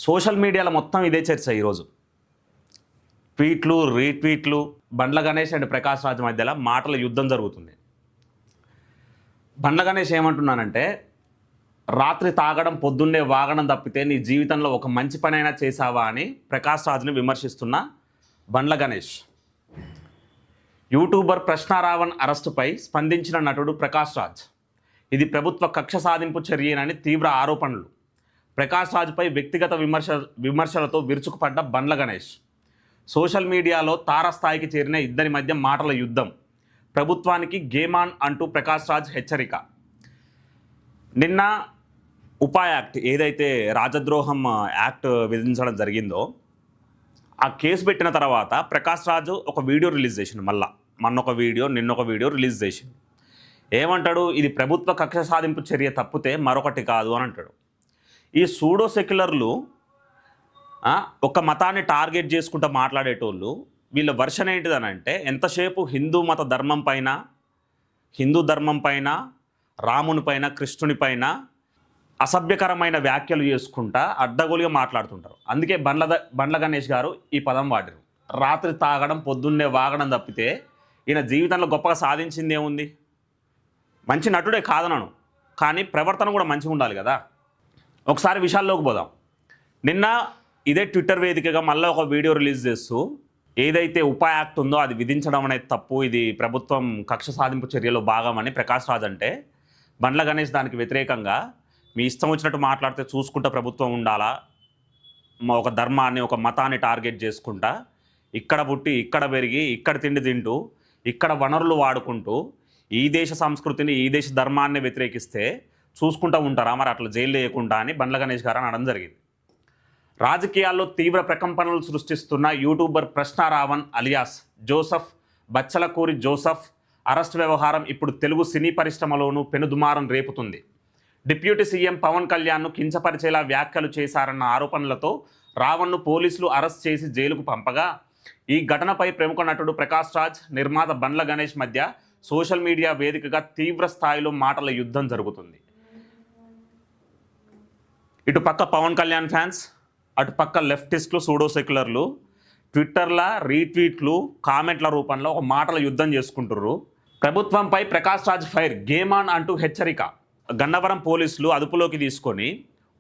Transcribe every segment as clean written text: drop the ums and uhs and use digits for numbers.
Social మీడియాలో మొత్తం ఇదే చర్చ ఈరోజు. ట్వీట్లు, రీట్వీట్లు, బండ్ల గణేష్ అండ్ ప్రకాష్ రాజ్ మధ్యలో మాటల యుద్ధం జరుగుతుంది. బండ్ల గణేష్ ఏమంటున్నానంటే, రాత్రి తాగడం పొద్దున్నే వాగడం తప్పితే నీ జీవితంలో ఒక మంచి పనైనా చేశావా అని ప్రకాష్ రాజ్ని విమర్శిస్తున్న బండ్ల గణేష్. యూట్యూబర్ ప్రశ్నారావణ్ అరెస్టుపై స్పందించిన నటుడు ప్రకాష్ రాజ్. ఇది ప్రభుత్వ కక్ష సాధింపు చర్యనని తీవ్ర ఆరోపణలు. ప్రకాష్ రాజ్పై వ్యక్తిగత విమర్శలతో విరుచుకుపడ్డ బండ్ల గణేష్. సోషల్ మీడియాలో తారస్థాయికి చేరిన ఇద్దరి మధ్య మాటల యుద్ధం. ప్రభుత్వానికి గేమాన్ అంటూ ప్రకాష్ రాజ్ హెచ్చరిక. నిన్న ఉపా యాక్ట్, ఏదైతే రాజద్రోహం యాక్ట్ విధించడం జరిగిందో, ఆ కేసు పెట్టిన తర్వాత ప్రకాష్ రాజు ఒక వీడియో రిలీజ్ చేసిండు. మొన్నొక వీడియో, నిన్నొక వీడియో రిలీజ్ చేసిండు. ఏమంటాడు? ఇది ప్రభుత్వ కక్ష సాధింపు చర్య తప్పితే మరొకటి కాదు అని అంటాడు. ఈ సూడో సెక్యులర్లు ఒక మతాన్ని టార్గెట్ చేసుకుంటూ మాట్లాడేటోళ్ళు, వీళ్ళ వర్షన్ ఏంటిదనంటే, ఎంతసేపు హిందూ ధర్మం పైన, రాముని పైన, కృష్ణుని పైన అసభ్యకరమైన వ్యాఖ్యలు చేసుకుంటా అడ్డగోలుగా మాట్లాడుతుంటారు. అందుకే బండ్ల గణేష్ గారు ఈ పదం వాడారు. రాత్రి తాగడం పొద్దున్నే వాగడం తప్పితే ఈయన జీవితంలో గొప్పగా సాధించింది ఏముంది? మంచి నటుడే కాదనను, కానీ ప్రవర్తన కూడా మంచిగా ఉండాలి కదా. ఒకసారి విషయాల్లోకి పోదాం. నిన్న ఇదే ట్విట్టర్ వేదికగా మళ్ళీ ఒక వీడియో రిలీజ్ చేస్తూ, ఏదైతే ఉపా యాక్ట్ ఉందో అది విధించడం అనేది తప్పు, ఇది ప్రభుత్వం కక్ష సాధింపు చర్యలో భాగమని ప్రకాష్ రాజ్ అంటే, బండ్ల గణేష్ దానికి వ్యతిరేకంగా, మీ ఇష్టం వచ్చినట్టు మాట్లాడితే చూసుకుంటా ప్రభుత్వం ఉండాలా, ఒక ధర్మాన్ని, ఒక మతాన్ని టార్గెట్ చేసుకుంటా, ఇక్కడ పుట్టి ఇక్కడ పెరిగి ఇక్కడ తిండి తింటూ ఇక్కడ వనరులు వాడుకుంటూ ఈ దేశ సంస్కృతిని, ఈ దేశ ధర్మాన్ని వ్యతిరేకిస్తే చూసుకుంటూ ఉంటారా? మరి అట్లా జైలు వేయకుండా అని బండ్ల గణేష్ గారు అనడం జరిగింది. రాజకీయాల్లో తీవ్ర ప్రకంపనలు సృష్టిస్తున్న YouTuber Prashnaravan alias Joseph, Bachchalakuri Joseph arrest వ్యవహారం ఇప్పుడు తెలుగు సినీ పరిశ్రమలోనూ పెనుదుమారం రేపుతుంది. డిప్యూటీ సీఎం పవన్ కళ్యాణ్ను కించపరిచేలా వ్యాఖ్యలు చేశారన్న ఆరోపణలతో రావణ్ను పోలీసులు అరెస్ట్ చేసి జైలుకు పంపగా, ఈ ఘటనపై ప్రముఖ నటుడు ప్రకాష్ రాజ్, నిర్మాత బండ్ల గణేష్ మధ్య సోషల్ మీడియా వేదికగా తీవ్ర స్థాయిలో మాటల యుద్ధం జరుగుతుంది. ఇటు పక్క పవన్ కళ్యాణ్ ఫ్యాన్స్, అటు పక్క లెఫ్టిస్టులు, సూడో సెక్యులర్లు ట్విట్టర్ల రీట్వీట్లు, కామెంట్ల రూపంలో ఒక మాటల యుద్ధం చేసుకుంటుర్రు. ప్రభుత్వంపై ప్రకాష్ రాజ్ ఫైర్, గేమాన్ అంటూ హెచ్చరిక. గన్నవరం పోలీసులు అదుపులోకి తీసుకొని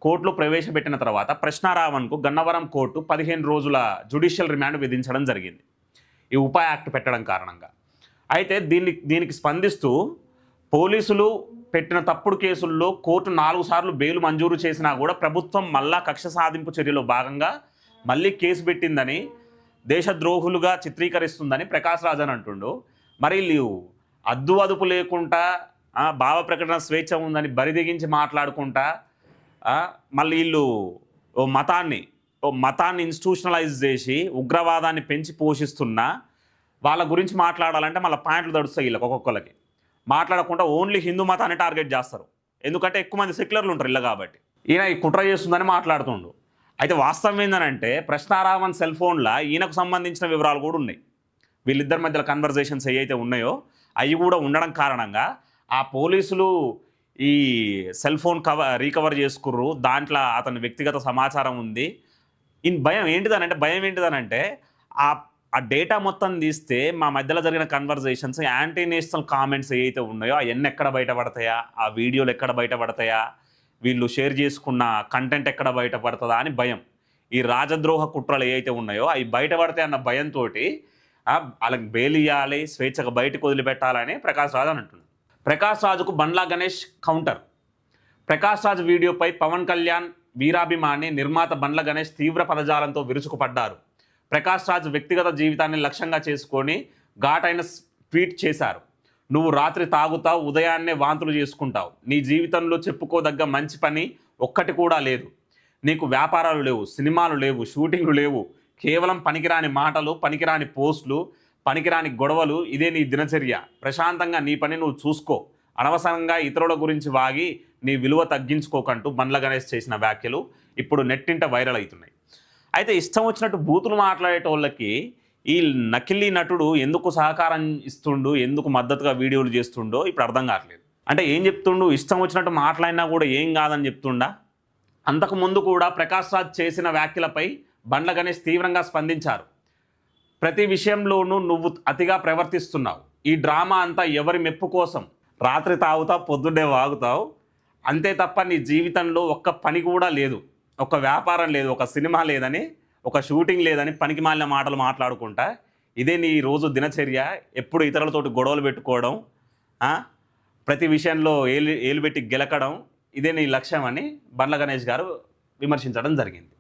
కోర్టులో ప్రవేశపెట్టిన తర్వాత ప్రశ్నారావణ్కు గన్నవరం కోర్టు 15 రోజుల జ్యుడిషియల్ రిమాండ్ విధించడం జరిగింది, ఈ ఉపా యాక్ట్ పెట్టడం కారణంగా. అయితే దీనికి స్పందిస్తూ, పోలీసులు పెట్టిన తప్పుడు కేసుల్లో కోర్టు 4 సార్లు బెయిల్ మంజూరు చేసినా కూడా ప్రభుత్వం మళ్ళా కక్ష సాధింపు చర్యలో భాగంగా మళ్ళీ కేసు పెట్టిందని, దేశద్రోహులుగా చిత్రీకరిస్తుందని ప్రకాష్ రాజ్ అని అంటుండు. మరి వీళ్ళు అదుపు లేకుండా, భావ ప్రకటన స్వేచ్ఛ ఉందని బరిదెగించి మాట్లాడుకుంటా, మళ్ళీ వీళ్ళు ఓ మతాన్ని ఇన్స్టిట్యూషనలైజ్ చేసి ఉగ్రవాదాన్ని పెంచి పోషిస్తున్నా వాళ్ళ గురించి మాట్లాడాలంటే మళ్ళీ పాయింట్లు తడుస్తాయి వీళ్ళకి. ఒక్కొక్కరికి మాట్లాడకుండా ఓన్లీ హిందూ మతాన్ని టార్గెట్ చేస్తారు. ఎందుకంటే ఎక్కువ మంది సెక్యులర్లు ఉంటారు ఇలా కాబట్టి. ఈయన ఈ కుట్ర చేస్తుందని మాట్లాడుతుండు. అయితే వాస్తవం ఏంటంటే, ప్రశ్నారావణ్ సెల్ ఫోన్లో ఈయనకు సంబంధించిన వివరాలు కూడా ఉన్నాయి. వీళ్ళిద్దరి మధ్యలో కన్వర్జేషన్స్ ఏవైతే ఉన్నాయో అవి కూడా ఉండడం కారణంగా ఆ పోలీసులు ఈ సెల్ ఫోన్ రీకవర్ చేసుకుర్రు. దాంట్లో అతని వ్యక్తిగత సమాచారం ఉంది. భయం ఏంటిదనంటే ఆ డేటా మొత్తం తీస్తే మా మధ్యలో జరిగిన కన్వర్జేషన్స్, యాంటీ నేషనల్ కామెంట్స్ ఏవైతే ఉన్నాయో అవన్నీ ఎక్కడ బయటపడతాయా, ఆ వీడియోలు ఎక్కడ బయటపడతాయా, వీళ్ళు షేర్ చేసుకున్న కంటెంట్ ఎక్కడ బయటపడుతుందా అని భయం. ఈ రాజద్రోహ కుట్రలు ఏవైతే ఉన్నాయో అవి బయటపడతాయి అన్న భయంతో వాళ్ళకి బెయిల్ ఇవ్వాలి, స్వేచ్ఛగా బయటకు వదిలిపెట్టాలని ప్రకాష్ రాజ్ అని అంటున్నాడు. ప్రకాష్ రాజుకు బండ్ల గణేష్ కౌంటర్. ప్రకాష్ రాజ్ వీడియోపై పవన్ కళ్యాణ్ వీరాభిమాని, నిర్మాత బండ్ల గణేష్ తీవ్ర పదజాలంతో విరుచుకుపడ్డారు. ప్రకాష్ రాజ్ వ్యక్తిగత జీవితాన్ని లక్ష్యంగా చేసుకొని ఘాటైన ట్వీట్ చేశారు. నువ్వు రాత్రి తాగుతావు, ఉదయాన్నే వాంతులు చేసుకుంటావు, నీ జీవితంలో చెప్పుకోదగ్గ మంచి పని ఒక్కటి కూడా లేదు, నీకు వ్యాపారాలు లేవు, సినిమాలు లేవు, షూటింగ్లు లేవు, కేవలం పనికిరాని మాటలు, పనికిరాని పోస్టులు, పనికిరాని గొడవలు, ఇదే నీ దినచర్య. ప్రశాంతంగా నీ పని నువ్వు చూసుకో, అనవసరంగా ఇతరుల గురించి వాగి నీ విలువ తగ్గించుకోకంటూ బండ్ల గణేష్ చేసిన వ్యాఖ్యలు ఇప్పుడు నెట్టింట వైరల్ అవుతున్నాయి. అయితే ఇష్టం వచ్చినట్టు బూతులు మాట్లాడేటోళ్ళకి ఈ నకిలీ నటుడు ఎందుకు సహకారం ఇస్తుండు, ఎందుకు మద్దతుగా వీడియోలు చేస్తుండో ఇప్పుడు అర్థం కావట్లేదు. అంటే ఏం చెప్తుండు? ఇష్టం వచ్చినట్టు మాట్లాడినా కూడా ఏం కాదని చెప్తుండా? అంతకుముందు కూడా ప్రకాష్ రాజ్ చేసిన వ్యాఖ్యలపై బండ్ల గణేష్ తీవ్రంగా స్పందించారు. ప్రతి విషయంలోనూ నువ్వు అతిగా ప్రవర్తిస్తున్నావు. ఈ డ్రామా అంతా ఎవరి మెప్పు కోసం? రాత్రి తాగుతావు, పొద్దున్నే వాగుతావు, అంతే తప్ప నీ జీవితంలో ఒక్క పని కూడా లేదు, ఒక వ్యాపారం లేదు, ఒక సినిమా లేదని, ఒక షూటింగ్ లేదని పనికి మాలిన మాటలు మాట్లాడుకుంటా ఇదే నీ రోజు దినచర్య. ఎప్పుడు ఇతరులతోటి గొడవలు పెట్టుకోవడం, ప్రతి విషయంలో ఏలు పెట్టి గెలకడం, ఇదే నీ లక్ష్యం అని బండ్ల గణేష్ గారు విమర్శించడం జరిగింది.